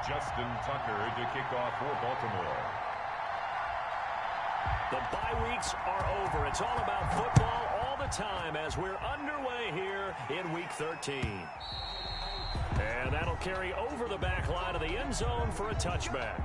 Justin Tucker to kick off for Baltimore. The bye weeks are over. It's all about football all the time as we're underway here in Week 13. And that'll carry over the back line of the end zone for a touchback.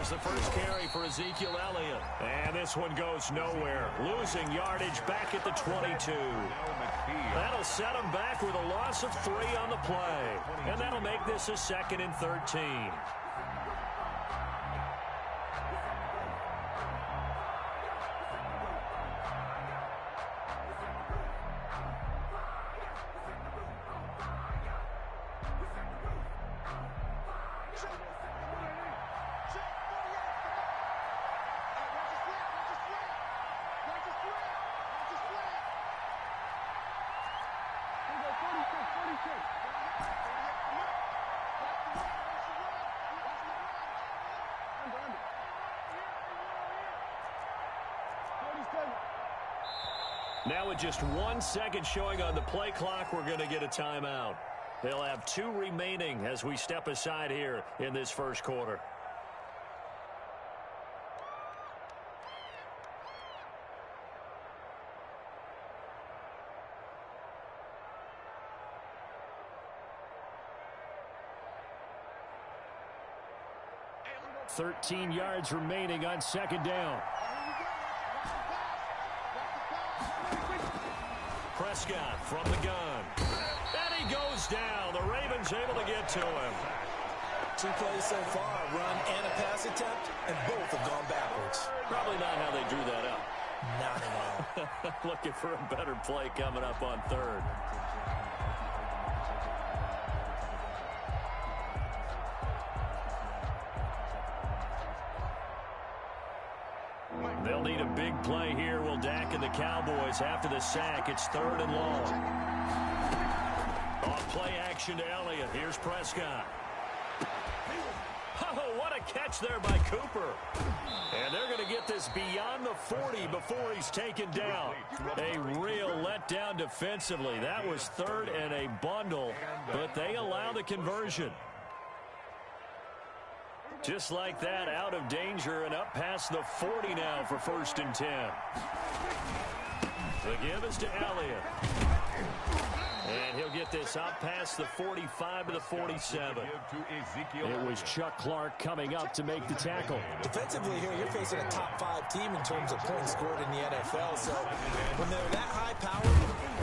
The first carry for Ezekiel Elliott. And this one goes nowhere. Losing yardage back at the 22. That'll set him back with a loss of 3 on the play. And that'll make this a 2nd and 13. Now with just 1 second showing on the play clock, we're going to get a timeout. They'll have 2 remaining as we step aside here in this first quarter. $13 yards remaining on 2nd down. Prescott from the gun. And he goes down. The Ravens able to get to him. 2 plays so far, a run and a pass attempt, and both have gone backwards. Probably not how they drew that up. Not at all. Looking for a better play coming up on 3rd. They'll need a big play here. Will Dak and the Cowboys after the sack. It's 3rd and long. On play action to Elliott. Here's Prescott. Oh, what a catch there by Cooper. And they're going to get this beyond the 40 before he's taken down. A real letdown defensively. That was 3rd and a bundle, but they allow the conversion. Just like that, out of danger and up past the 40 now for 1st and 10. The give is to Elliott. And he'll get this up past the 45 to the 47. It was Chuck Clark coming up to make the tackle. Defensively here, you're facing a top 5 team in terms of points scored in the NFL. So when they're that high powered,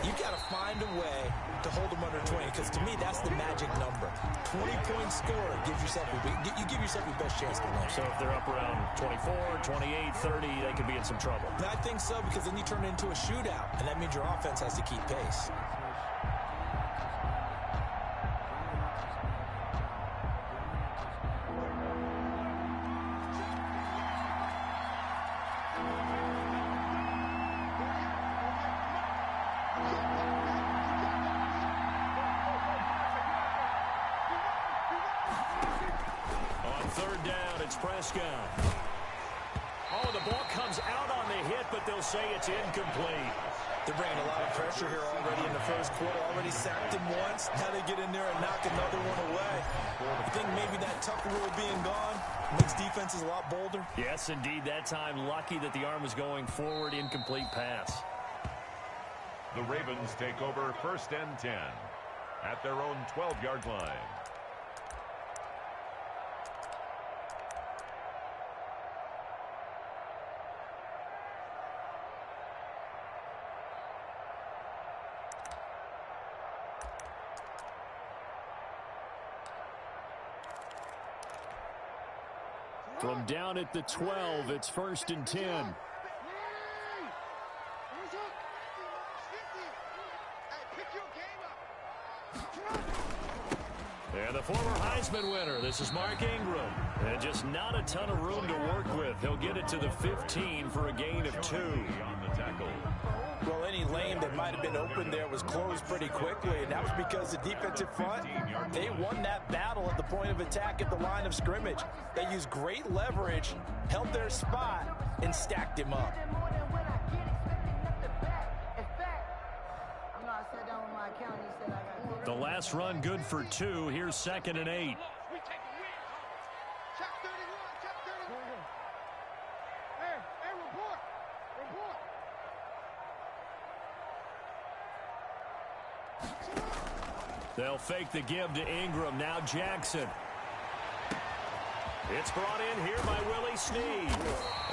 you got to find a way to hold them under 20. Because to me, that's the magic number. 20-point score gives yourself you give yourself your best chance to win. So if they're up around 24, 28, 30, they could be in some trouble. I think so, because then you turn it into a shootout, and that means your offense has to keep pace. Prescott. Oh, the ball comes out on the hit, but they'll say it's incomplete. They're bringing a lot of pressure here already in the first quarter. Already sacked him once. Now they get in there and knock another one away. I think maybe that Tucker rule being gone makes defenses a lot bolder. Yes, indeed. That time, lucky that the arm was going forward. Incomplete pass. The Ravens take over 1st and 10 at their own 12-yard line. From down at the 12, it's 1st and 10. And the former Heisman winner, this is Mark Ingram. And just not a ton of room to work with. He'll get it to the 15 for a gain of 2. On the tackle. Well, any lane that might have been open there was closed pretty quickly, and that was because the defensive front, they won that battle at the point of attack at the line of scrimmage. They used great leverage, held their spot, and stacked him up. The last run good for 2. Here's 2nd and 8. They'll fake the give to Ingram. Now Jackson. It's brought in here by Willie Snead.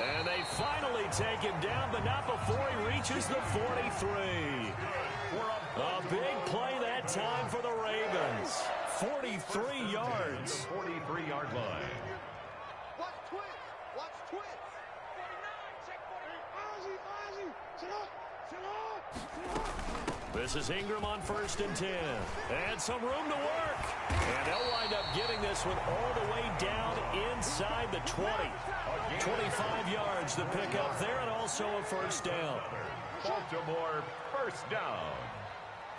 And they finally take him down, but not before he reaches the 43. A big play that time for the Ravens. 43 yards. 43-yard line. Watch twist. Watch twist. 49, check 49. This is Ingram on 1st and 10. And some room to work. And they'll wind up getting this one all the way down inside the 20. 25 yards to pick up there, and also a 1st down. Baltimore, 1st down.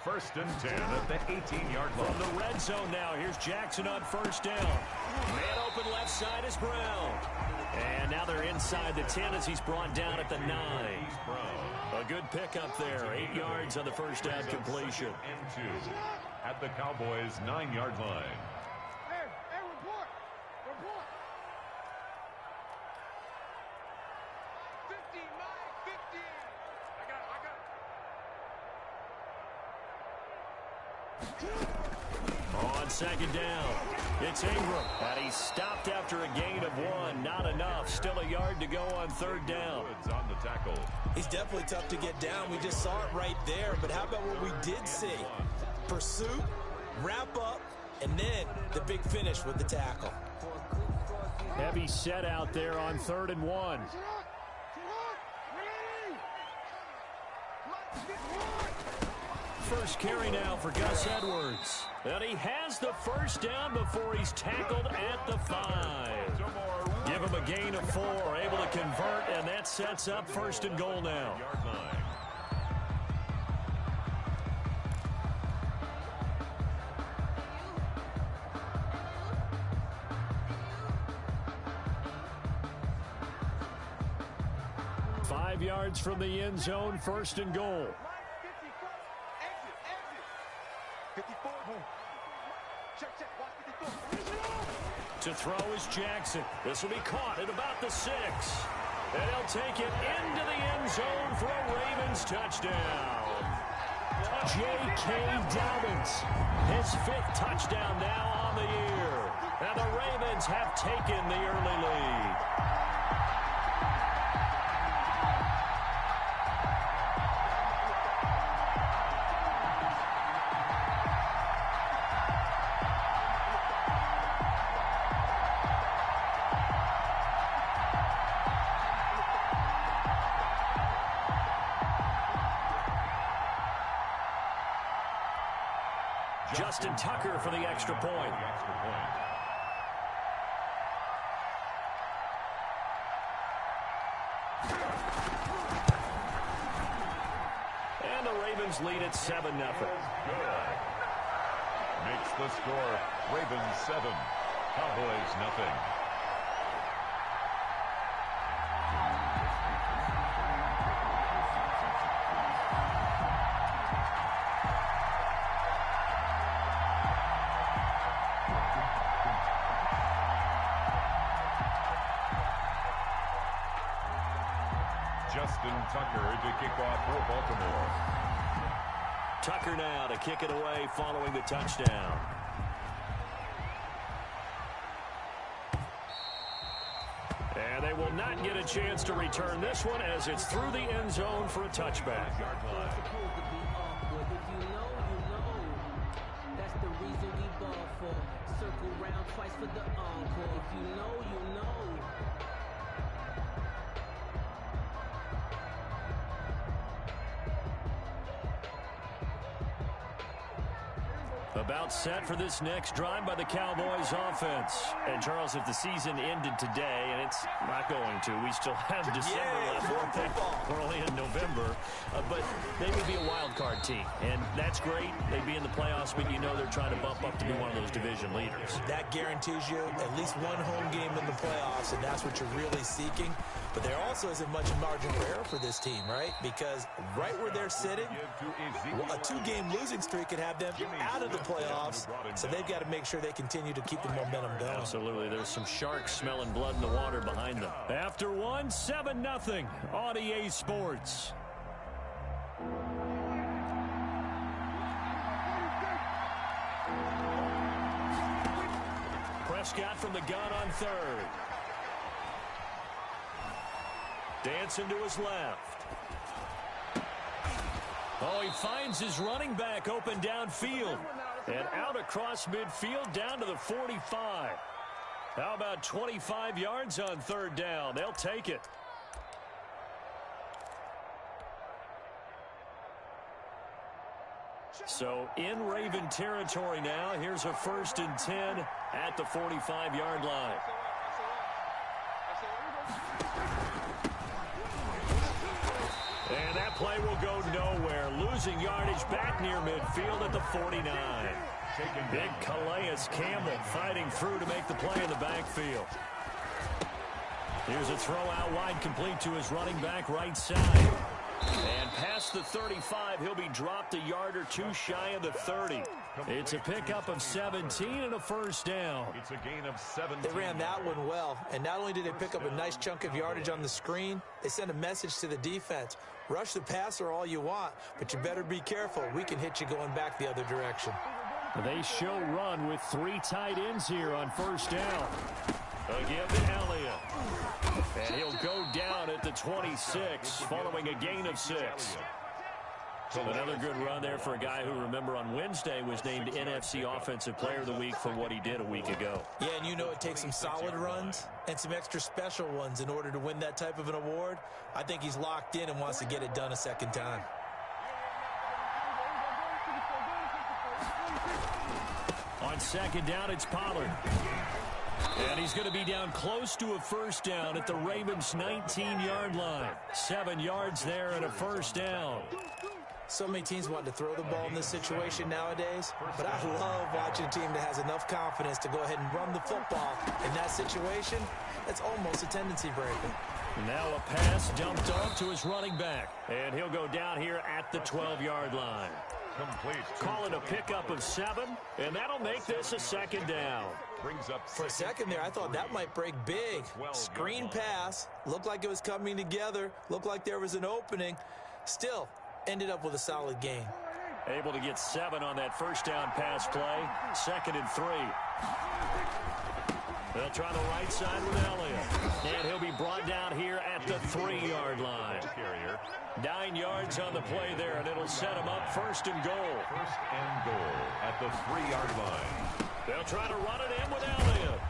1st and 10 at the 18-yard line. From the red zone now, here's Jackson on 1st down. Man open left side is Brown. And now they're inside the 10 as he's brought down at the 9. A good pickup there. 8 yards on the 1st down completion. And 2 at the Cowboys' 9-yard line. Hey, report. 50, Mike, 50. I got On 2nd down, it's Ingram. And he's stopped after a gain of 1. Not enough. Still a yard to go on 3rd down. Woods on the tackle. He's definitely tough to get down. We just saw it right there. But how about what we did see? Pursuit, wrap up, and then the big finish with the tackle. Heavy set out there on 3rd and 1. First carry now for Gus Edwards. And he has the 1st down before he's tackled at the 5. Give him a gain of 4, able to convert, and that sets up 1st and goal now. Yard line. Five yards from the end zone, 1st and goal. 54. Check. Watch 54. To throw is Jackson. This will be caught at about the 6. And he'll take it into the end zone for a Ravens touchdown. J.K. Dobbins, his 5th touchdown now on the year. And the Ravens have taken the early lead. Justin Tucker for the extra point. And the Ravens lead at 7-0. Makes the score Ravens 7, Cowboys nothing. Justin Tucker to kick off for Baltimore. Tucker now to kick it away following the touchdown. And they will not get a chance to return this one as it's through the end zone for a touchback. A About set for this next drive by the Cowboys offense. And, Charles, if the season ended today, and it's not going to, we still have December left. We're only in November. But they would be a wild card team, and that's great. They'd be in the playoffs, but you know they're trying to bump up to be one of those division leaders. That guarantees you at least one home game in the playoffs, and that's what you're really seeking. But there also isn't much margin for error for this team, right? Because right where they're sitting, a two-game losing streak could have them out of the playoffs, so they've got to make sure they continue to keep the momentum going. Absolutely. There's some sharks smelling blood in the water behind them. After one, 7-0 on EA Sports. Prescott from the gun on third. Dancing to his left. Oh, he finds his running back open downfield. And out across midfield down to the 45. How about 25 yards on third down? They'll take it. So in Raven territory now. Here's a 1st and 10 at the 45-yard line. And that play will go nowhere. Losing yardage back near midfield at the 49. Big Calais Campbell fighting through to make the play in the backfield. Here's a throw out wide, complete to his running back right side. And past the 35, he'll be dropped a yard or two shy of the 30. It's a pickup of 17 and a 1st down. It's a gain of 17. They ran that one well, and not only did they pick up a nice chunk of yardage on the screen, they sent a message to the defense. Rush the passer all you want, but you better be careful. We can hit you going back the other direction. They show run with 3 tight ends here on 1st down. Give to Elliott. And he'll go down at the 26 following a gain of 6. So another good run there for a guy who, remember, on Wednesday was named NFC Offensive Player of the Week for what he did a week ago. Yeah, and you know it takes some solid runs and some extra special ones in order to win that type of an award. I think he's locked in and wants to get it done a second time. On 2nd down, it's Pollard. And he's going to be down close to a 1st down at the Ravens' 19-yard line. 7 yards there and a 1st down. So many teams want to throw the ball in this situation nowadays, but I love watching a team that has enough confidence to go ahead and run the football. In that situation, that's almost a tendency breaker. Now a pass dumped off to his running back. And he'll go down here at the 12-yard line. Complete. Call it a pickup of 7, and that'll make this a 2nd down. Brings up For a second there, I thought that might break big. Screen pass, looked like it was coming together, looked like there was an opening. Still, ended up with a solid gain. Able to get 7 on that 1st down pass play. 2nd and 3. They'll try the right side with Elliott. And he'll be brought down here at the 3-yard line. 9 yards on the play there, and it'll set him up 1st and goal. 1st and goal at the 3-yard line. They'll try to run it in with Elliott.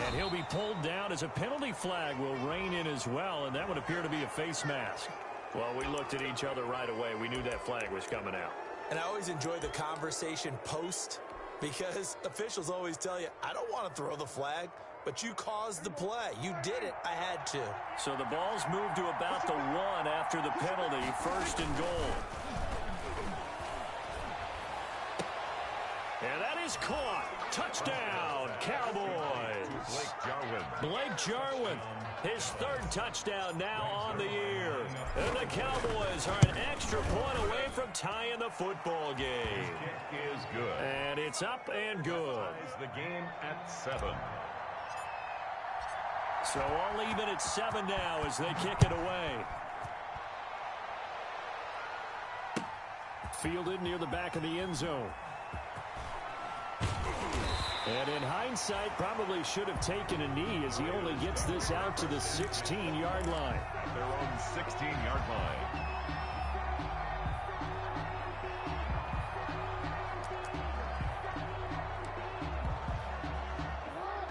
And he'll be pulled down as a penalty flag will rein in as well, and that would appear to be a face mask. Well, we looked at each other right away. We knew that flag was coming out. And I always enjoy the conversation post, because officials always tell you, I don't want to throw the flag, but you caused the play. You did it. I had to. So the ball's moved to about the 1 after the penalty. 1st and goal. And that is caught. Touchdown, Cowboys. Blake Jarwin, his 3rd touchdown now on the year. And the Cowboys are an extra point away from tying the football game. Kick is good. And it's up and good. The game at 7. So all even at 7 now as they kick it away. Fielded near the back of the end zone. And in hindsight, probably should have taken a knee as he only gets this out to the 16-yard line. Their own 16-yard line.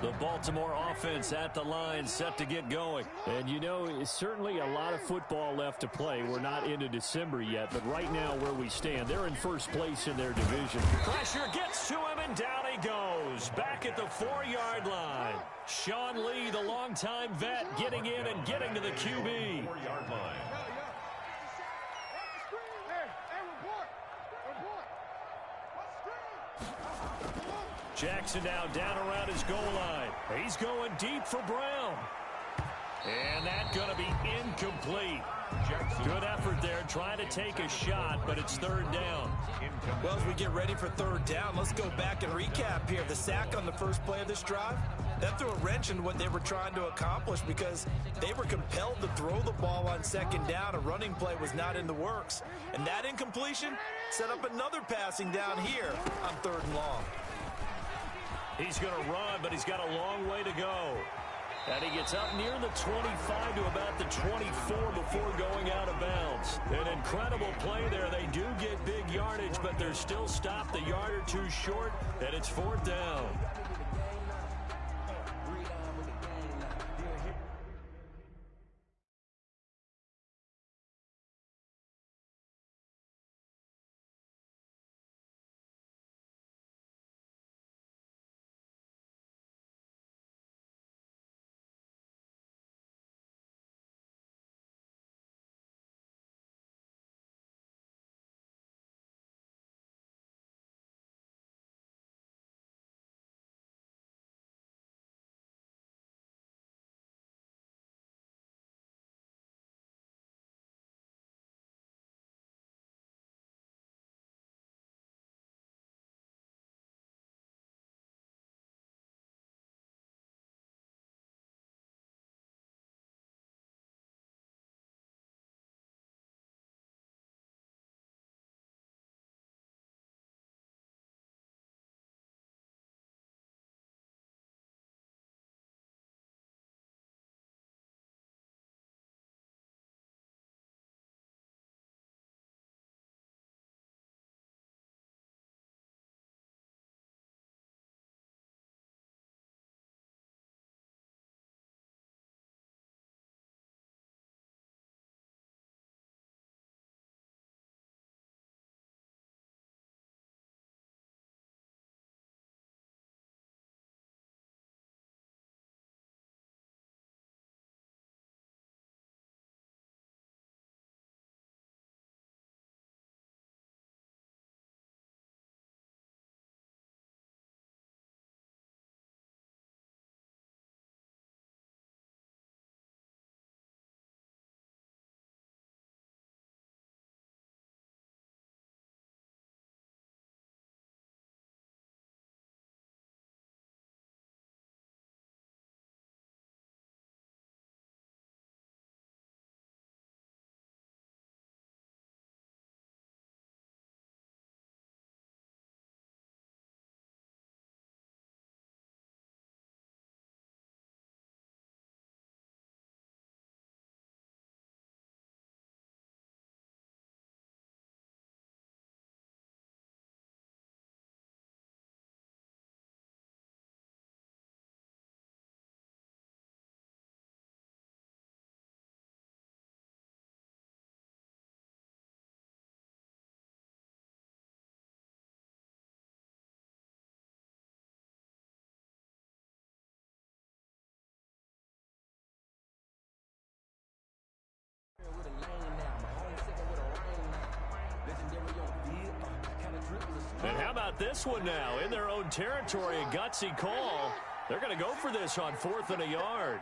The Baltimore offense at the line, set to get going. And, you know, it's certainly a lot of football left to play. We're not into December yet, but right now where we stand, they're in first place in their division. Pressure gets to him, and down he goes. Back at the 4-yard line. Sean Lee, the longtime vet, getting in and getting to the QB. 4-yard line. Jackson now down around his goal line. He's going deep for Brown. And that's going to be incomplete. Jackson. Good effort there, trying to take a shot, but it's third down. Well, as we get ready for third down, let's go back and recap here. The sack on the first play of this drive, that threw a wrench into what they were trying to accomplish because they were compelled to throw the ball on second down. A running play was not in the works. And that incompletion set up another passing down here on third and long. He's going to run, but he's got a long way to go. And he gets up near the 25 to about the 24 before going out of bounds. An incredible play there. They do get big yardage, but they're still stopped a yard or two short, and it's fourth down. And how about this one now? In their own territory, a gutsy call. They're going to go for this on 4th and a yard.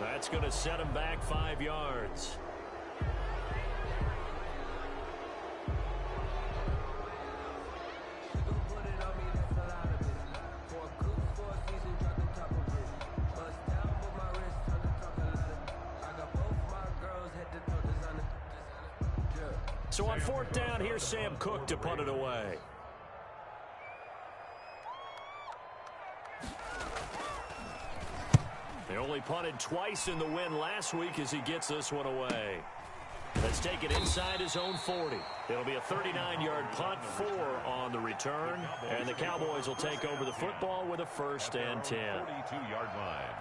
That's going to set him back 5 yards. So on fourth down, here's Sam Cook to punt it away. They only punted twice in the win last week as he gets this one away. Let's take it inside his own 40. It'll be a 39-yard punt, 4 on the return, and the Cowboys will take over the football with a 1st and 10. 42-yard line.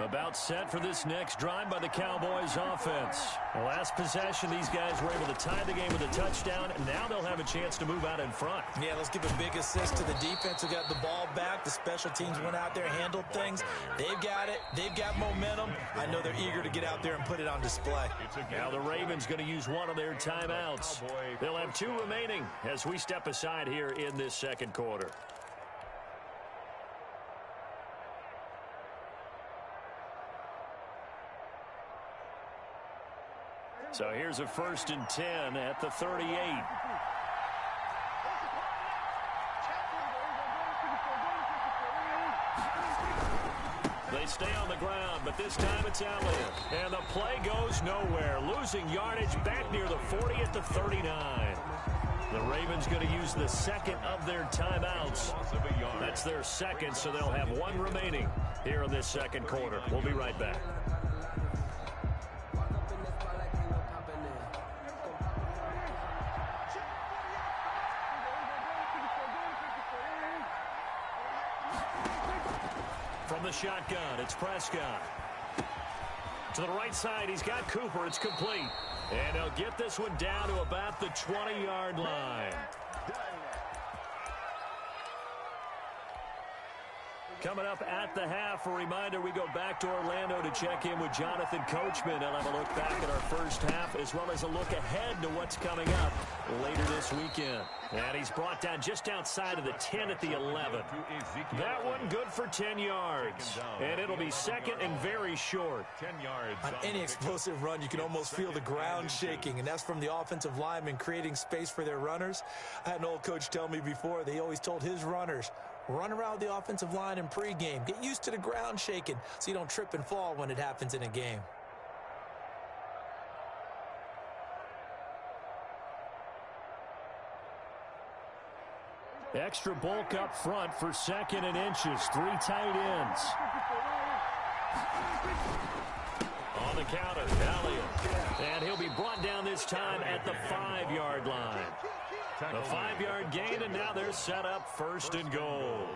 About set for this next drive by the Cowboys offense. The last possession, these guys were able to tie the game with a touchdown, and now they'll have a chance to move out in front. Yeah, let's give a big assist to the defense who got the ball back. The special teams went out there, handled things. They've got it. They've got momentum. I know they're eager to get out there and put it on display. Now the Ravens going to use one of their timeouts. They'll have 2 remaining as we step aside here in this second quarter. So here's a 1st and 10 at the 38. They stay on the ground, but this time it's Elliott. And the play goes nowhere. Losing yardage back near the 40 at the 39. The Ravens going to use the second of their timeouts. That's their second, so they'll have 1 remaining here in this second quarter. We'll be right back. From the shotgun, it's Prescott. To the right side, he's got Cooper. It's complete. And he'll get this one down to about the 20-yard line. Coming up at the half, a reminder, we go back to Orlando to check in with Jonathan Coachman. I'll have a look back at our first half as well as a look ahead to what's coming up later this weekend. And he's brought down just outside of the 10 at the 11. That one good for 10 yards. And it'll be second and very short. 10 yards. On any explosive run, you can almost feel the ground shaking, and that's from the offensive linemen creating space for their runners. I had an old coach tell me before, they always told his runners, run around the offensive line in pregame. Get used to the ground shaking so you don't trip and fall when it happens in a game. Extra bulk up front for 2nd and inches. 3 tight ends. On the counter, Elliott. And he'll be brought down this time at the 5-yard line. A 5-yard gain, and now they're set up 1st and goal.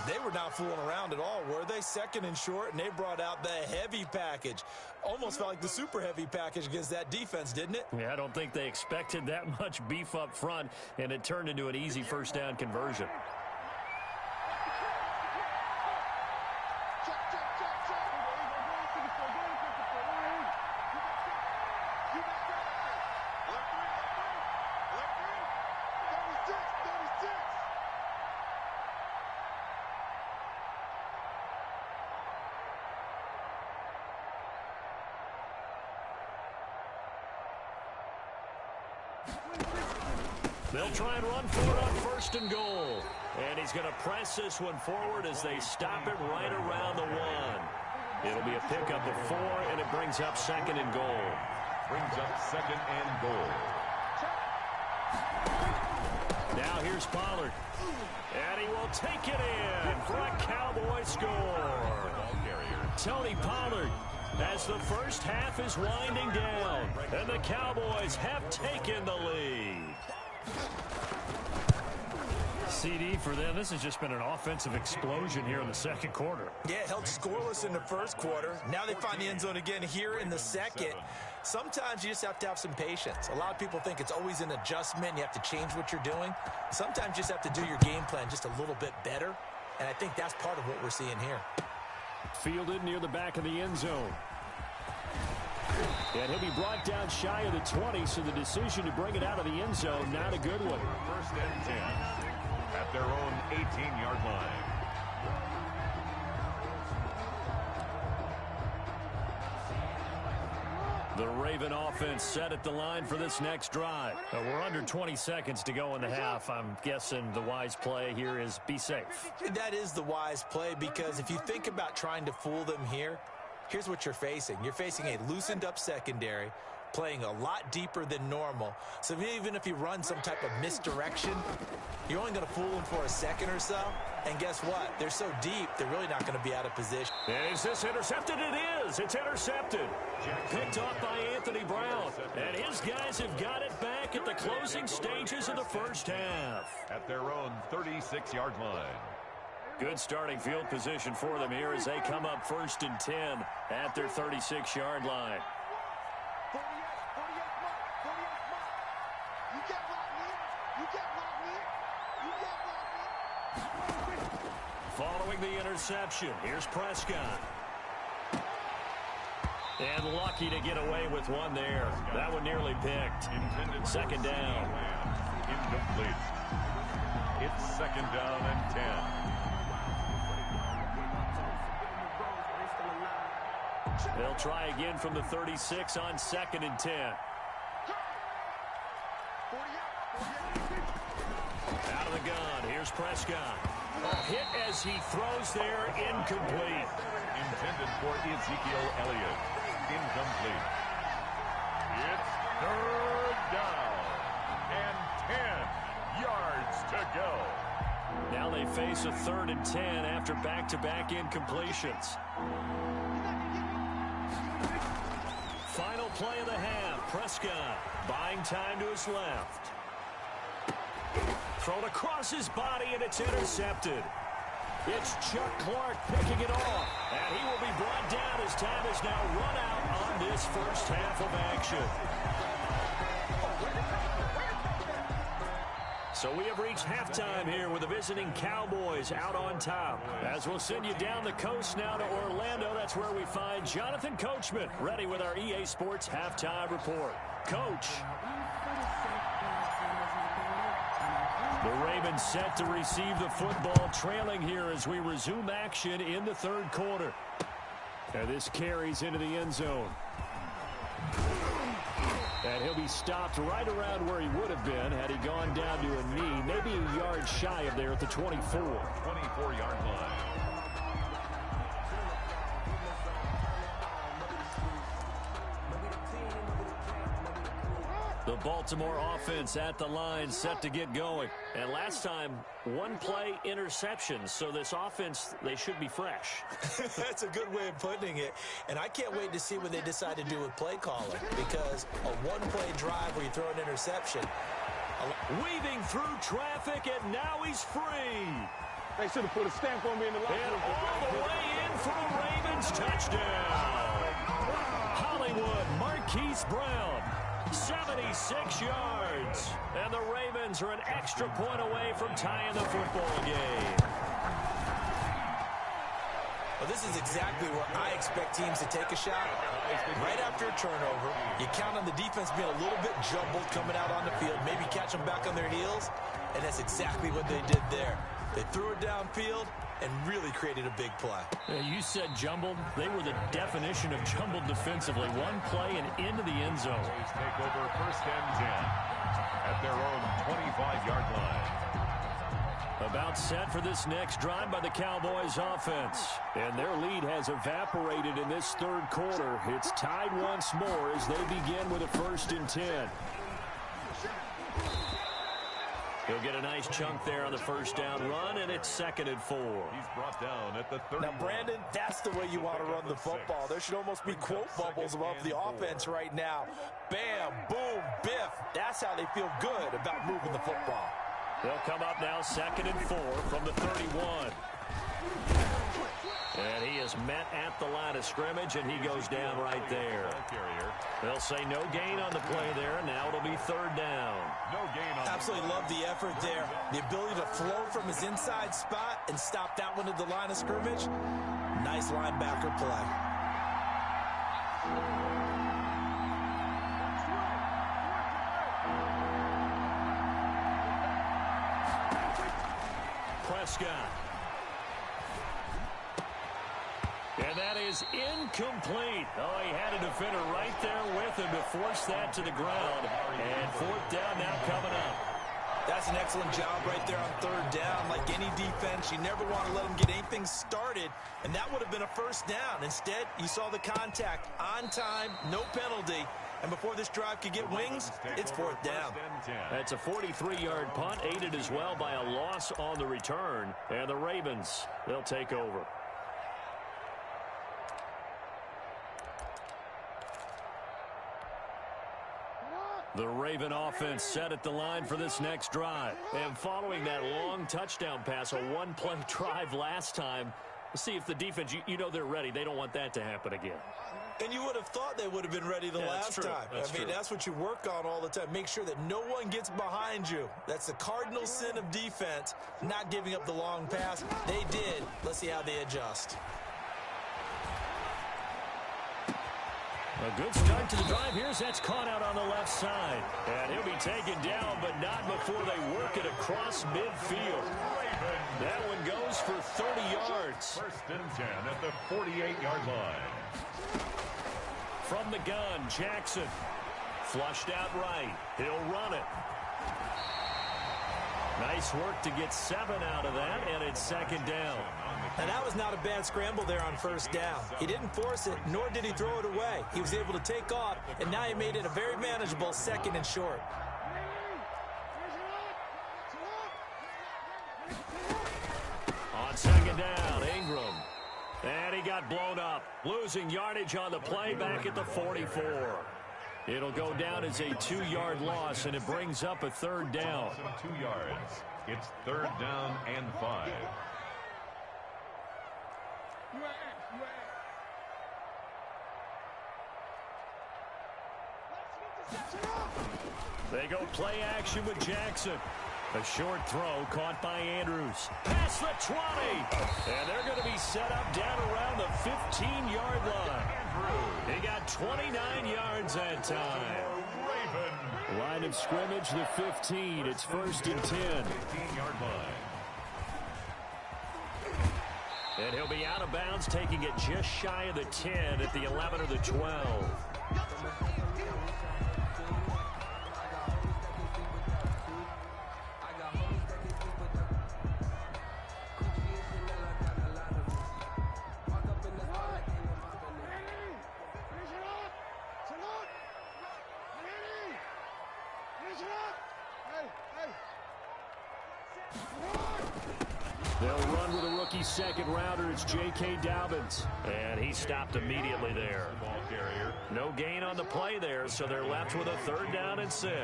They were not fooling around at all, were they? 2nd and short, and they brought out the heavy package. Almost felt like the super heavy package against that defense, didn't it? Yeah, I don't think they expected that much beef up front, and it turned into an easy 1st down conversion. They'll try and run for it on 1st and goal. And he's going to press this one forward as they stop it right around the 1. It'll be a pickup of 4, and it brings up 2nd and goal. Brings up 2nd and goal. Now here's Pollard. And he will take it in for a Cowboy score. Tony Pollard, as the first half is winding down, and the Cowboys have taken the lead. CD for them. This has just been an offensive explosion here in the second quarter. Yeah, held scoreless in the first quarter. Now they find the end zone again here in the second. Sometimes you just have to have some patience. A lot of people think it's always an adjustment. You have to change what you're doing. Sometimes you just have to do your game plan just a little bit better. And I think that's part of what we're seeing here. Fielded near the back of the end zone. And he'll be brought down shy of the 20, so the decision to bring it out of the end zone, not a good one. 1st and 10 at their own 18-yard line. The Raven offense set at the line for this next drive. We're under 20 seconds to go in the half. I'm guessing the wise play here is be safe. That is the wise play, because if you think about trying to fool them here, here's what you're facing. You're facing a loosened up secondary, playing a lot deeper than normal. So even if you run some type of misdirection, you're only going to fool them for a second or so. And guess what? They're so deep, they're really not going to be out of position. Is this intercepted? It is. It's intercepted. Picked off by Anthony Brown. And his guys have got it back at the closing stages of the first half. At their own 36-yard line. Good starting field position for them here as they come up 1st and 10 at their 36-yard line. 48 mark. You get locked in. You get locked in. You get locked in. Following the interception, here's Prescott. And lucky to get away with one there. That one nearly picked. Second down. Incomplete. It's 2nd down and 10. They'll try again from the 36 on 2nd and 10. Out of the gun, here's Prescott. Hit as he throws there, incomplete. Intended for Ezekiel Elliott. Incomplete. It's 3rd down and 10 yards to go. Now they face a 3rd and 10 after back-to-back incompletions. Final play of the half. Prescott buying time to his left. Thrown across his body, and it's intercepted. It's Chuck Clark picking it off. And he will be brought down as time is now run out on this first half of action. So we have reached halftime here with the visiting Cowboys out on top. As we'll send you down the coast now to Orlando, that's where we find Jonathan Coachman, ready with our EA Sports Halftime Report. Coach. The Ravens set to receive the football, trailing here as we resume action in the 3rd quarter. And this carries into the end zone. And he'll be stopped right around where he would have been had he gone down to a knee, maybe a yard shy of there at the 24. 24-yard line. The Baltimore offense at the line set to get going. And last time, one play interception. So this offense, they should be fresh. That's a good way of putting it. And I can't wait to see what they decide to do with play calling, because a one-play drive where you throw an interception. Weaving through traffic, and now he's free. They should have put a stamp on me in the locker room. And all the way in for a Ravens touchdown. Hollywood Marquise Brown. 76 yards. And the Ravens are an extra point away from tying the football game. Well, this is exactly where I expect teams to take a shot. Right after a turnover, you count on the defense being a little bit jumbled coming out on the field, maybe catch them back on their heels, and that's exactly what they did there. They threw it downfield and really created a big play. You said jumbled. They were the definition of jumbled defensively. One play and into the end zone. Take over 1st and 10 at their own 25-yard line. About set for this next drive by the Cowboys offense. And their lead has evaporated in this 3rd quarter. It's tied once more as they begin with a 1st and 10. He'll get a nice chunk there on the 1st down run, and it's 2nd and 4. He's brought down at the 30. Now, Brandon, that's the way you want to run the football. There should almost be quote bubbles above the offense right now. Bam, boom, biff. That's how they feel good about moving the football. They'll come up now 2nd and 4 from the 31. And he is met at the line of scrimmage, and he goes down right there. They'll say no gain on the play there. Now it'll be 3rd down. No gain on. Absolutely love the effort there. The ability to flow from his inside spot and stop that one at the line of scrimmage. Nice linebacker play. Prescott. And And that is incomplete. Oh, he had a defender right there with him to force that to the ground. And fourth down now coming up. That's an excellent job right there on third down. Like any defense, you never want to let them get anything started, and that would have been a first down. Instead, you saw the contact on time, no penalty, and before this drive could get wings, it's fourth down. That's a 43-yard punt, aided as well by a loss on the return, and the Ravens, they'll take over. The Raven offense set at the line for this next drive. And following that long touchdown pass, a one-play drive last time, we'll see if the defense, you know they're ready. They don't want that to happen again. And you would have thought they would have been ready the last time. That's what you work on all the time. Make sure that no one gets behind you. That's the cardinal sin of defense, not giving up the long pass. They did. Let's see how they adjust. A good start to the drive. That's caught out on the left side. And he'll be taken down, but not before they work it across midfield. That one goes for 30 yards. First and 10 at the 48-yard line. From the gun, Jackson. Flushed out right. He'll run it. Nice work to get 7 out of that, and it's second down. And that was not a bad scramble there on first down. He didn't force it, nor did he throw it away. He was able to take off, and now he made it a very manageable second and short. On second down, Ingram. And he got blown up. Losing yardage on the play back at the 44. It'll go down as a 2-yard loss, and it brings up a third down. 2 yards. It's third down and 5. They go play action with Jackson. A short throw caught by Andrews. Past the 20. And they're going to be set up down around the 15-yard line. He got 29 yards that time. Line of scrimmage, the 15. It's first and 10. 15-yard line. And he'll be out of bounds, taking it just shy of the 10 at the 11 or the 12. They'll run with a rookie second rounder. It's J.K. Dobbins. And he stopped immediately there. No gain on the play there, so they're left with a third down and 6.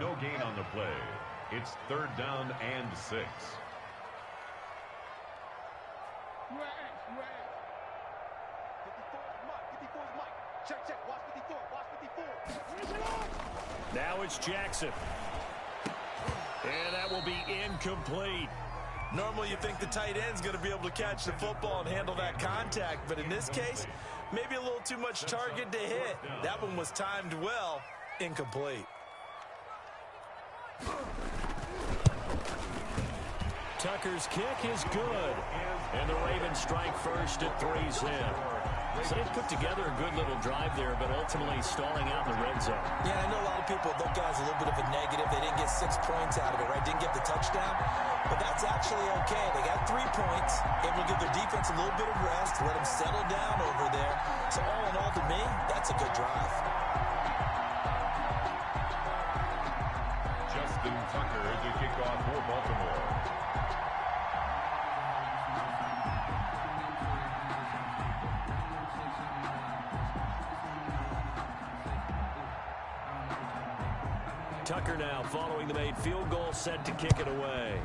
No gain on the play. It's third down and 6. Now it's Jackson. And that will be incomplete. Normally you think the tight end's going to be able to catch the football and handle that contact, but in this case, maybe a little too much target to hit. That one was timed well, incomplete. Tucker's kick is good. And the Ravens strike first at 3's in. So they put together a good little drive there, but ultimately stalling out in the red zone. Yeah, I know a lot of people look at it as a little bit of a negative. They didn't get 6 points out of it, right? Didn't get the touchdown. But that's actually okay. They got 3 points. Able to give their defense a little bit of rest, let them settle down over there. So all in all, to me, that's a good drive. Justin Tucker to kick off for Baltimore. Tucker now following the made field goal, set to kick it away.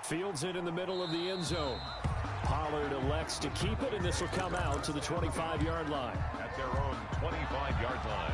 Fields it in the middle of the end zone. Pollard elects to keep it, and this will come out to the 25-yard line. At their own 25-yard line.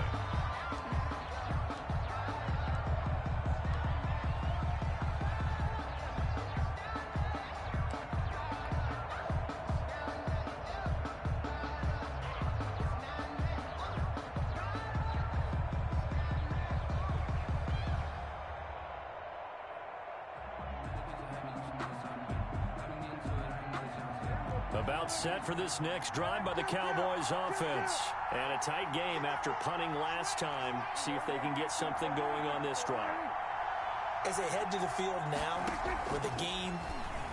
About set for this next drive by the Cowboys offense. And a tight game after punting last time. See if they can get something going on this drive. As they head to the field now, with the game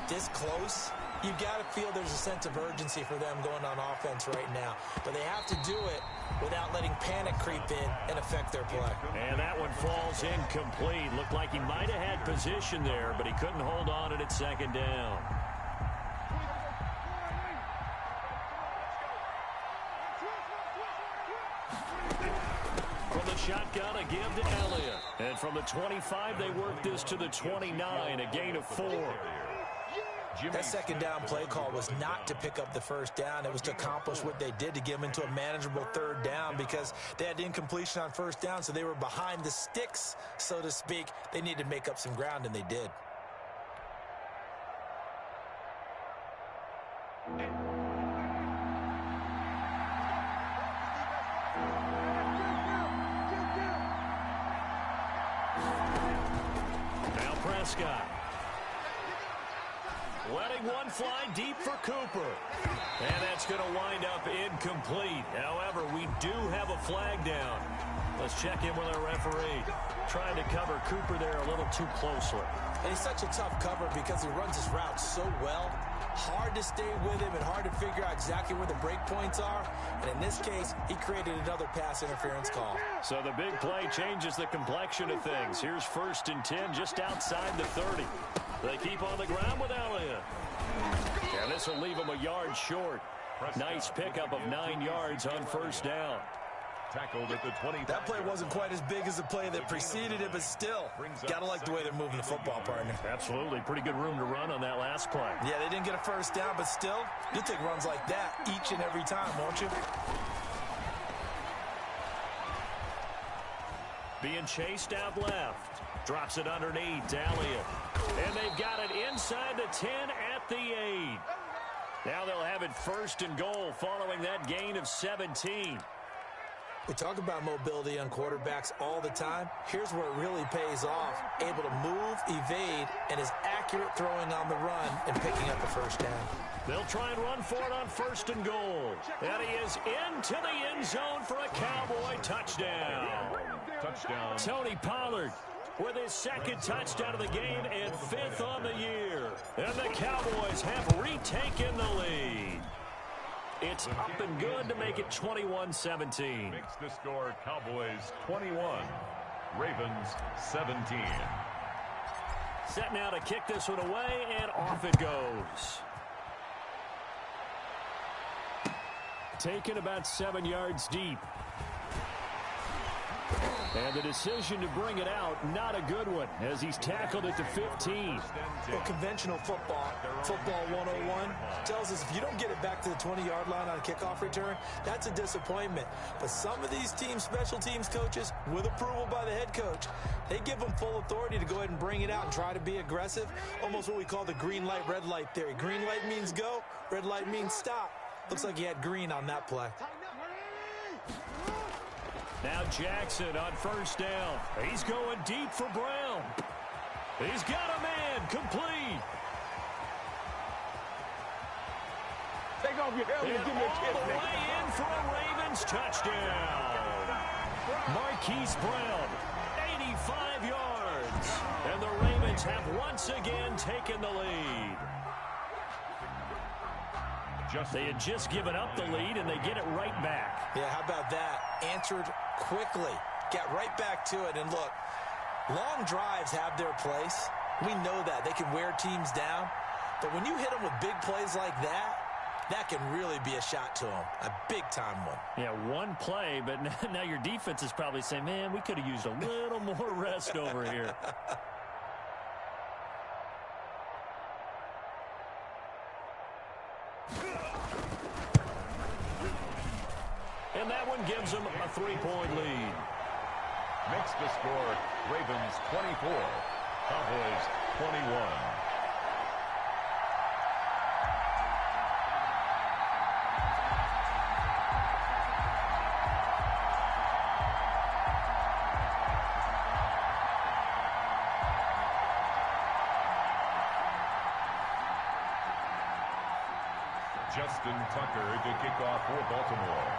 this close, you've got to feel there's a sense of urgency for them going on offense right now. But they have to do it without letting panic creep in and affect their play. And that one falls incomplete. Looked like he might have had position there, but he couldn't hold on at second down. From the shotgun, a give to Elliott. And from the 25, they work this to the 29, a gain of 4. That second down play call was not to pick up the first down. It was to accomplish what they did, to get them into a manageable third down, because they had incompletion on first down, so they were behind the sticks, so to speak. They needed to make up some ground, and they did. Now Prescott. Letting one fly deep for Cooper. And that's going to wind up incomplete. However, we do have a flag down. Let's check in with our referee. Trying to cover Cooper there a little too closely. And he's such a tough cover because he runs his route so well. Hard to stay with him and hard to figure out exactly where the break points are. And in this case, he created another pass interference call. So the big play changes the complexion of things. Here's 1st and 10 just outside the 30. They keep on the ground with Elliott. And this will leave him a yard short. Nice pickup of 9 yards on first down. Tackled at the 20. That play wasn't quite as big as the play that preceded it, but still, gotta like the way they're moving the football, partner. Absolutely. Pretty good room to run on that last play. Yeah, they didn't get a first down, but still, you'll take runs like that each and every time, won't you? Being chased out left. Drops it underneath to Elliott. And they've got it inside the 10 at the 8. Now they'll have it 1st and goal following that gain of 17. We talk about mobility on quarterbacks all the time. Here's where it really pays off. Able to move, evade, and is accurate throwing on the run and picking up the first down. They'll try and run for it on 1st and goal. And he is into the end zone for a Cowboy touchdown. Touchdown. Tony Pollard with his 2nd touchdown of the game and 5th on the year. And the Cowboys have retaken the lead. It's up and good to make it 21-17. Makes the score Cowboys 21, Ravens 17. Set now to kick this one away, and off it goes. Taken about 7 yards deep. And the decision to bring it out, not a good one, as he's tackled it to 15. Well, conventional football 101, tells us if you don't get it back to the 20-yard line on a kickoff return, that's a disappointment. But some of these teams, special teams coaches, with approval by the head coach, they give them full authority to go ahead and bring it out and try to be aggressive, almost what we call the green light, red light theory. Green light means go, red light means stop. Looks like he had green on that play. Now Jackson on 1st down. He's going deep for Brown. He's got a man, complete. Take off your helmet and give me a kiss, all the way in for a Ravens touchdown. Marquise Brown, 85 yards. And the Ravens have once again taken the lead. They had just given up the lead, and they get it right back. Yeah, how about that? Answered quickly. Got right back to it. And look, long drives have their place. We know that. They can wear teams down. But when you hit them with big plays like that, that can really be a shot to them. A big-time one. Yeah, one play, but now your defense is probably saying, man, we could have used a little more rest over here. And that one gives them a 3-point lead. Makes the score Ravens 24, Cowboys 21. Justin Tucker to kick off for Baltimore.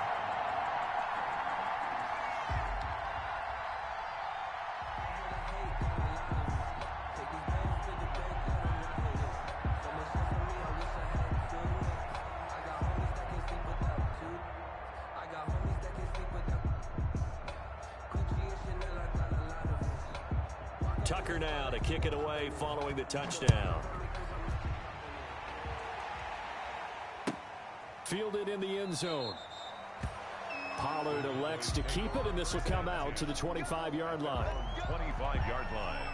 Tucker now to kick it away following the touchdown. Fielded in the end zone. Pollard elects to keep it, and this will come out to the 25-yard line. 25-yard line.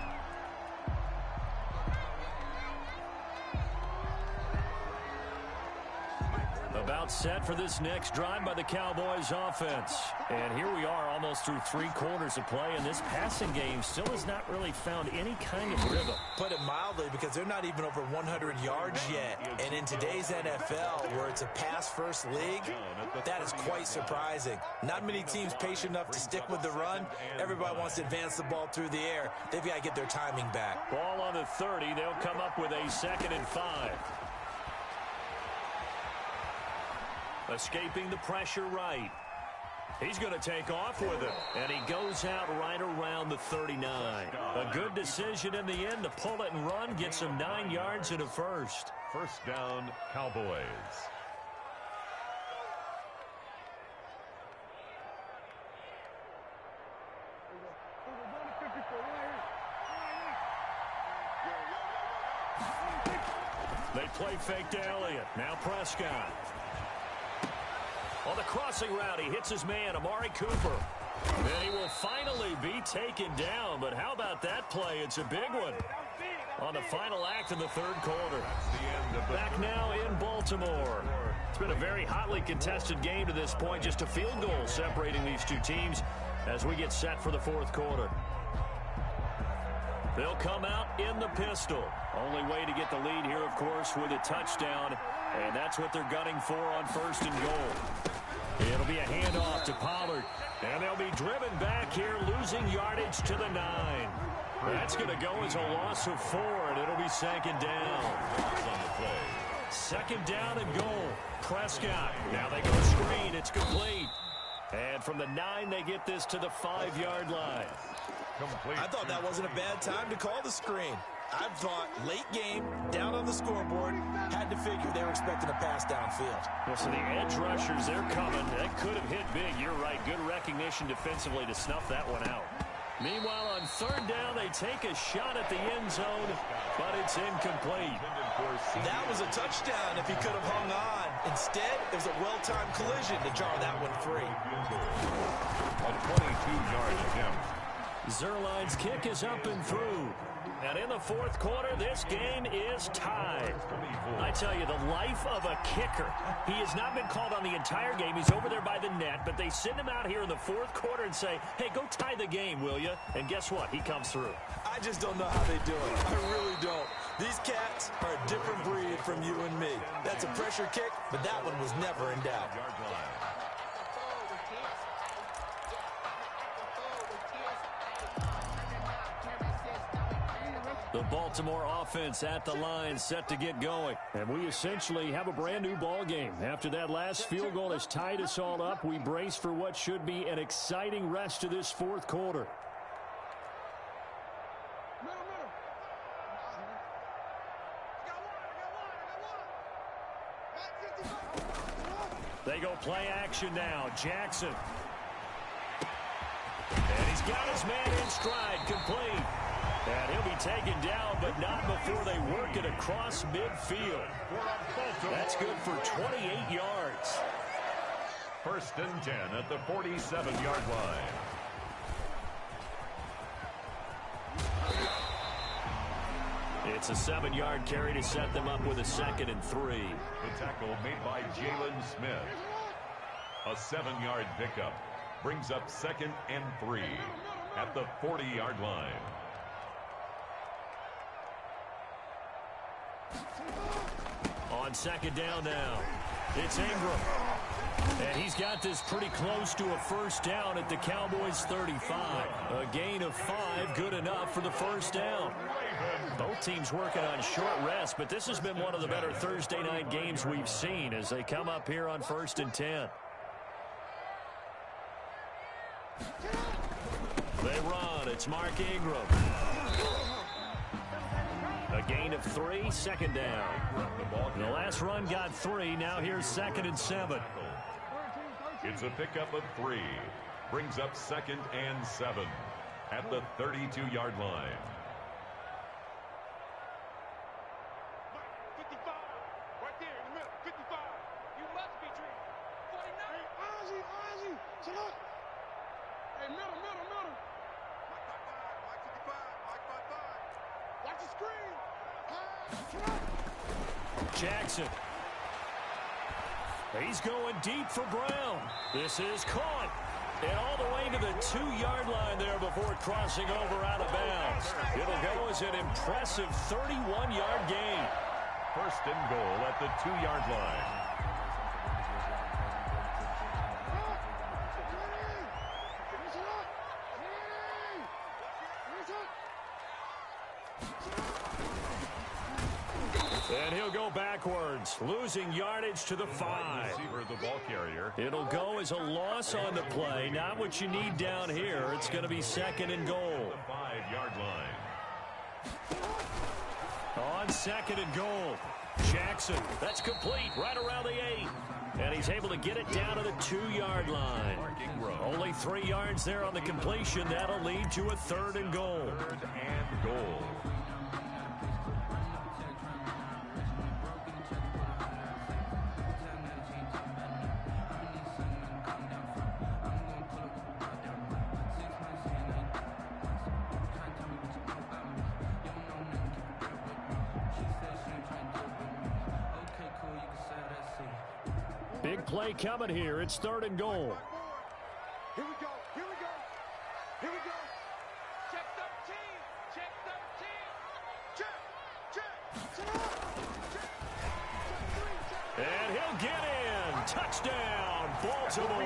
About set for this next drive by the Cowboys offense. And here we are almost through 3 quarters of play, and this passing game still has not really found any kind of rhythm. Put it mildly, because they're not even over 100 yards yet. And in today's NFL, where it's a pass-first league, that is quite surprising. Not many teams patient enough to stick with the run. Everybody wants to advance the ball through the air. They've got to get their timing back. Ball on the 30. They'll come up with a 2nd and 5. Escaping the pressure right. He's going to take off with it. And he goes out right around the 39. A good decision in the end to pull it and run. Gets him 9 yards and a first. First down, Cowboys. They play fake to Elliott. Now Prescott. On the crossing route, he hits his man, Amari Cooper. Then he will finally be taken down. But how about that play? It's a big one. On the final act in the 3rd quarter. Back now in Baltimore. It's been a very hotly contested game to this point. Just a field goal separating these two teams as we get set for the 4th quarter. They'll come out in the pistol. Only way to get the lead here, of course, with a touchdown. And that's what they're gunning for on 1st and goal. It'll be a handoff to Pollard. And they'll be driven back here, losing yardage to the 9. That's going to go as a loss of 4, and it'll be 2nd down. On the play. 2nd down and goal. Prescott. Now they go screen. It's complete. And from the 9, they get this to the 5-yard line. I thought that wasn't a bad time to call the screen. I thought late game, down on the scoreboard, had to figure they were expecting a pass downfield. Well, so the edge rushers, they're coming. That could have hit big. You're right. Good recognition defensively to snuff that one out. Meanwhile, on 3rd down, they take a shot at the end zone, but it's incomplete. That was a touchdown if he could have hung on. Instead, it was a well-timed collision to jar that one free. A 22-yard attempt. Zuerlein's kick is up and through. And in the 4th quarter, this game is tied. I tell you, the life of a kicker. He has not been called on the entire game. He's over there by the net, but they send him out here in the 4th quarter and say, hey, go tie the game, will you? And guess what? He comes through. I just don't know how they do it. I really don't. These cats are a different breed from you and me. That's a pressure kick, but that one was never in doubt. The Baltimore offense at the line, set to get going. And we essentially have a brand-new ball game. After that last field goal has tied us all up, we brace for what should be an exciting rest of this 4th quarter. They go play action now. Jackson. And he's got his man in stride, complete. And he'll be taken down, but not before they work it across midfield. That's good for 28 yards. 1st and 10 at the 47-yard line. It's a 7-yard carry to set them up with a 2nd and 3. The tackle made by Jalen Smith. A 7-yard pickup brings up 2nd and 3 at the 40-yard line. On 2nd down now, it's Ingram. And he's got this pretty close to a first down at the Cowboys' 35. A gain of 5, good enough for the first down. Both teams working on short rest, but this has been one of the better Thursday night games we've seen as they come up here on 1st and 10. They run. It's Mark Ingram. A gain of 3, 2nd down. The last run got 3. Now here's 2nd and 7. It's a pickup of 3. Brings up 2nd and 7 at the 32-yard line. 55, right there in the middle, 55. You must be dreaming. 49. Hey, Ozzy, chill out. Hey, middle. Mike 55. Watch the screen. Chill out. Jackson. He's going deep for Brown. This is caught. And all the way to the 2-yard line there before crossing over out of bounds. It'll go as an impressive 31-yard gain. 1st and goal at the 2-yard line. And he'll go backwards, losing yardage to the 5. Receiver, the ball carrier. It'll go as a loss on the play. Not what you need down here. It's going to be 2nd and goal. The 5-yard line. On 2nd and goal. Jackson, that's complete, right around the 8. And he's able to get it down to the 2-yard line. Only 3 yards there on the completion. That'll lead to a 3rd and goal. 3rd and goal. Big play coming here. It's 3rd and goal. Here we go. Check 13. And he'll get in. Touchdown, Baltimore.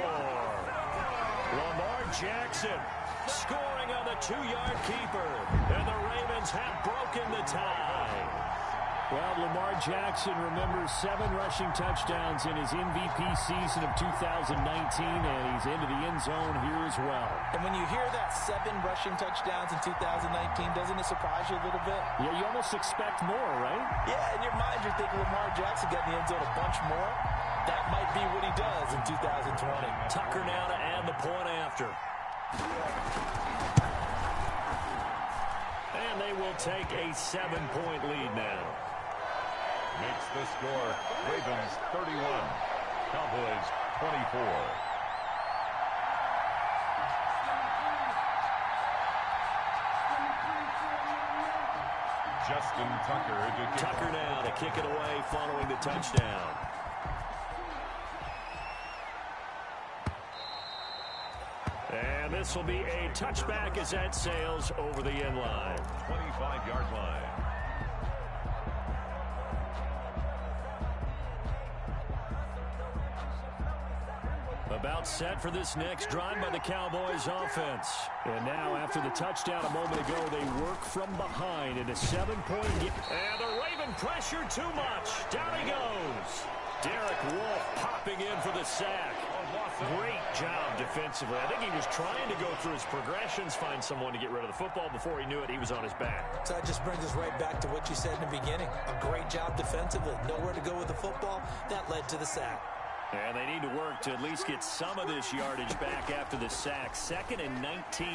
Lamar Jackson scoring on the 2-yard keeper. And the Ravens have broken the tie. Well, Lamar Jackson remembers 7 rushing touchdowns in his MVP season of 2019, and he's into the end zone here as well. And when you hear that 7 rushing touchdowns in 2019, doesn't it surprise you a little bit? Yeah, you almost expect more, right? Yeah, in your mind you're thinking Lamar Jackson got in the end zone a bunch more. That might be what he does in 2020. Tucker now to add the point after. And they will take a 7-point lead now. Makes the score Ravens 31, Cowboys 24. Justin Tucker now to kick it away following the touchdown. And this will be a touchback as that sails over the end line. 25-yard line. About set for this next drive by the Cowboys offense. And now after the touchdown a moment ago, they work from behind in a 7-point game. And the Raven pressure too much. Down he goes. Derek Wolfe popping in for the sack. Great job defensively. I think he was trying to go through his progressions, find someone to get rid of the football. Before he knew it, he was on his back. So that just brings us right back to what you said in the beginning. A great job defensively. Nowhere to go with the football. That led to the sack. And they need to work to at least get some of this yardage back after the sack. 2nd and 19.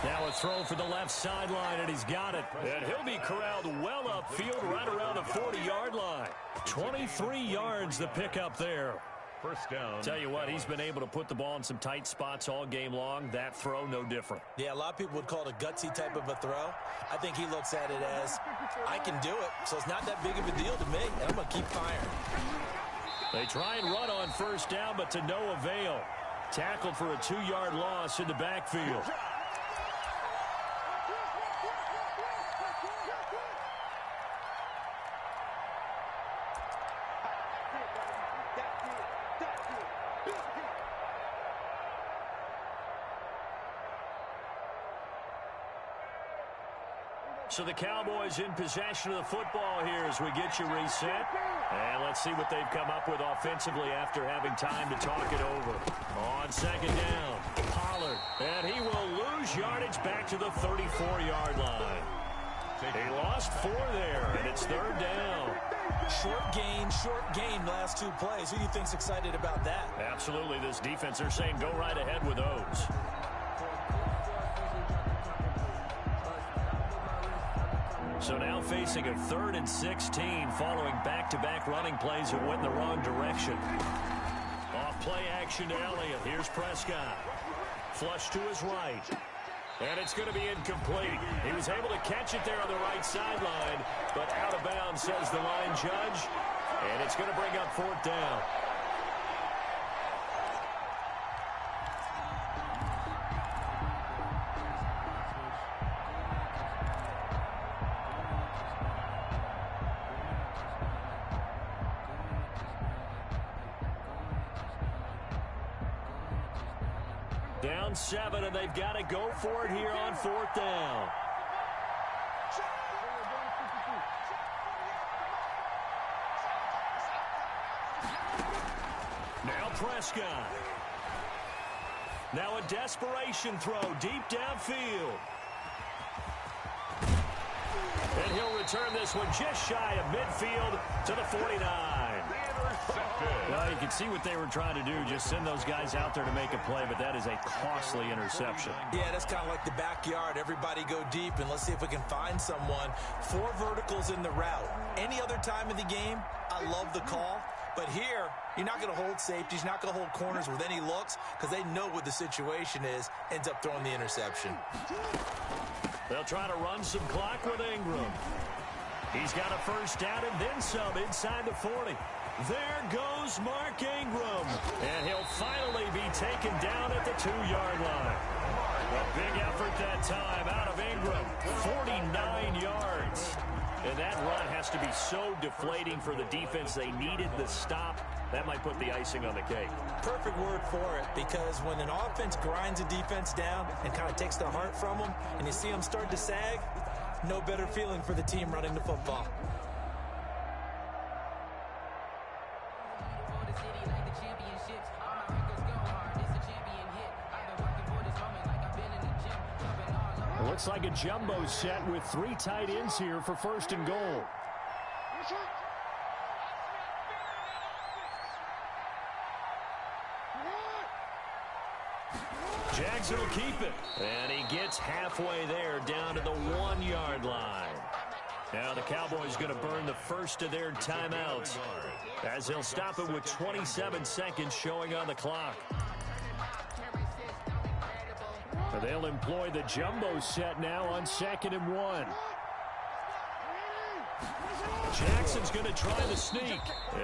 Now a throw for the left sideline, and he's got it. And he'll be corralled well upfield right around the 40-yard line. 23 yards the pickup there. First down. Tell you what, he's been able to put the ball in some tight spots all game long. That throw, no different. Yeah, a lot of people would call it a gutsy type of a throw. I think he looks at it as, I can do it, so it's not that big of a deal to me, and I'm going to keep firing. They try and run on first down, but to no avail. Tackled for a 2-yard loss in the backfield. So the Cowboys in possession of the football here as we get you reset. And let's see what they've come up with offensively after having time to talk it over. On second down, Pollard. And he will lose yardage back to the 34-yard line. He lost 4 there, and it's third down. Short gain last 2 plays. Who do you think's excited about that? Absolutely. This defense, they're saying go right ahead with those. So now facing a 3rd and 16 following back-to-back running plays that went in the wrong direction. Off play action to Elliott. Here's Prescott. Flush to his right. And it's going to be incomplete. He was able to catch it there on the right sideline, but out of bounds, says the line judge. And it's going to bring up 4th down. Down 7, and they've got to go for it here on 4th down. Now Prescott. Now a desperation throw deep downfield. And he'll return this one just shy of midfield to the 49. Well, you can see what they were trying to do, just send those guys out there to make a play, but that is a costly interception. Yeah, that's kind of like the backyard. Everybody go deep, and let's see if we can find someone. 4 verticals in the route. Any other time of the game, I love the call. But here, you're not going to hold safeties, you're not going to hold corners with any looks because they know what the situation is, ends up throwing the interception. They'll try to run some clock with Ingram. He's got a first down and then some inside the 40. There goes Mark Ingram. And he'll finally be taken down at the 2-yard line. A big effort that time out of Ingram. 49 yards. And that run has to be so deflating for the defense. They needed the stop. That might put the icing on the cake. Perfect word for it, because when an offense grinds a defense down and kind of takes the heart from them, and you see them start to sag, no better feeling for the team running the football. It looks like a jumbo set with 3 tight ends here for 1st and goal. Jackson will keep it. And he gets halfway there down to the 1-yard line. Now the Cowboys going to burn the first of their timeouts as they'll stop it with 27 seconds showing on the clock. They'll employ the jumbo set now on 2nd and 1. Jackson's going to try the sneak,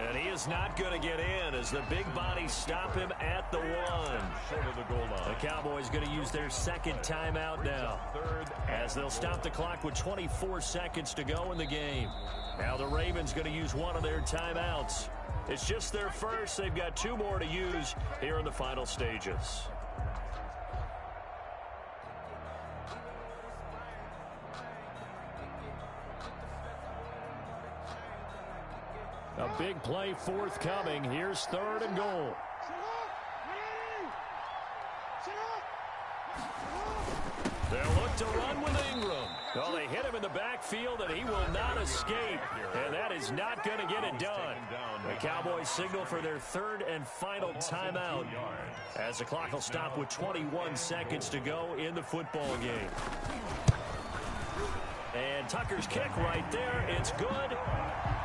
and he is not going to get in as the big bodies stop him at the 1. Short of the goal line. The Cowboys going to use their 2nd timeout now as they'll stop the clock with 24 seconds to go in the game. Now the Ravens going to use one of their timeouts. It's just their first. They've got 2 more to use here in the final stages. A big play forthcoming. Here's 3rd and goal. They'll look to run with Ingram. Well, they hit him in the backfield, and he will not escape. And that is not going to get it done. The Cowboys signal for their 3rd and final timeout as the clock will stop with 21 seconds to go in the football game. And Tucker's kick right there. It's good.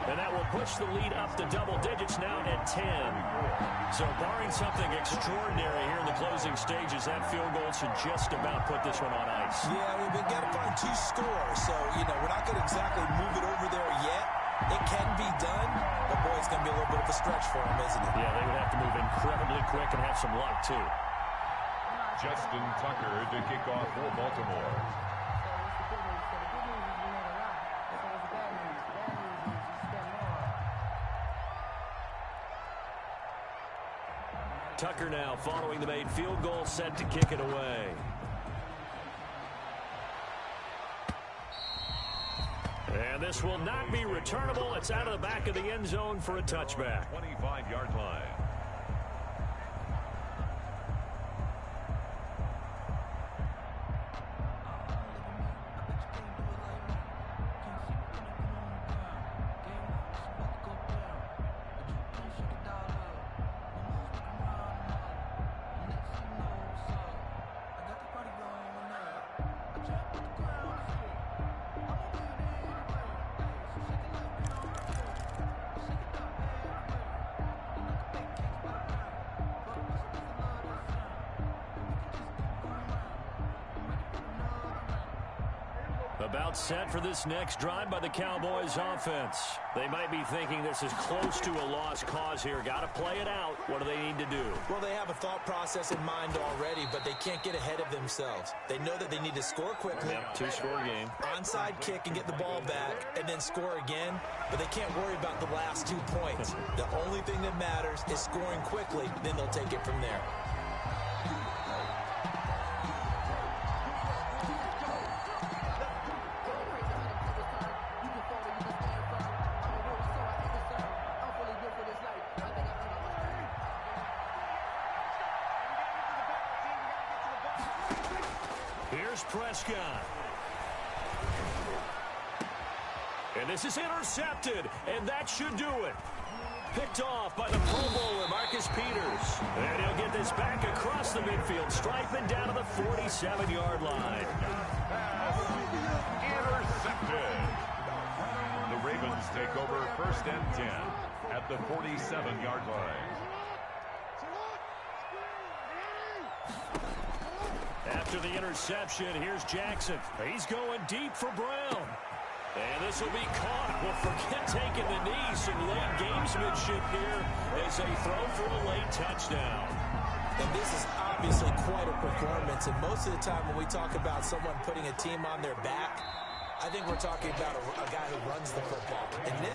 And that will push the lead up to double digits now at 10. So barring something extraordinary here in the closing stages, that field goal should just about put this one on ice. Yeah, we've got to find 2 scores. So, we're not going to exactly move it over there yet. It can be done, but boy, it's going to be a little bit of a stretch for them, isn't it? Yeah, they would have to move incredibly quick and have some luck, too. Justin Tucker to kick off for Baltimore. Tucker now following the made field goal, set to kick it away. And this will not be returnable. It's out of the back of the end zone for a touchback. 25-yard line. About set for this next drive by the Cowboys offense. They might be thinking this is close to a lost cause here. Got to play it out. What do they need to do? Well, they have a thought process in mind already, but they can't get ahead of themselves. They know that they need to score quickly. Yep, two-score game. Onside kick and get the ball back and then score again, but they can't worry about the last 2 points. The only thing that matters is scoring quickly, then they'll take it from there. Here's Prescott. And this is intercepted, and that should do it. Picked off by the Pro Bowler, Marcus Peters. And he'll get this back across the midfield stripe and down to the 47-yard line. Intercepted. The Ravens take over 1st and 10 at the 47-yard line. After the interception, here's Jackson. He's going deep for Brown. And this will be caught. Well, forget taking the knee. Some late gamesmanship here as they throw for a late touchdown. And this is obviously quite a performance. And most of the time when we talk about someone putting a team on their back, I think we're talking about a guy who runs the football. And this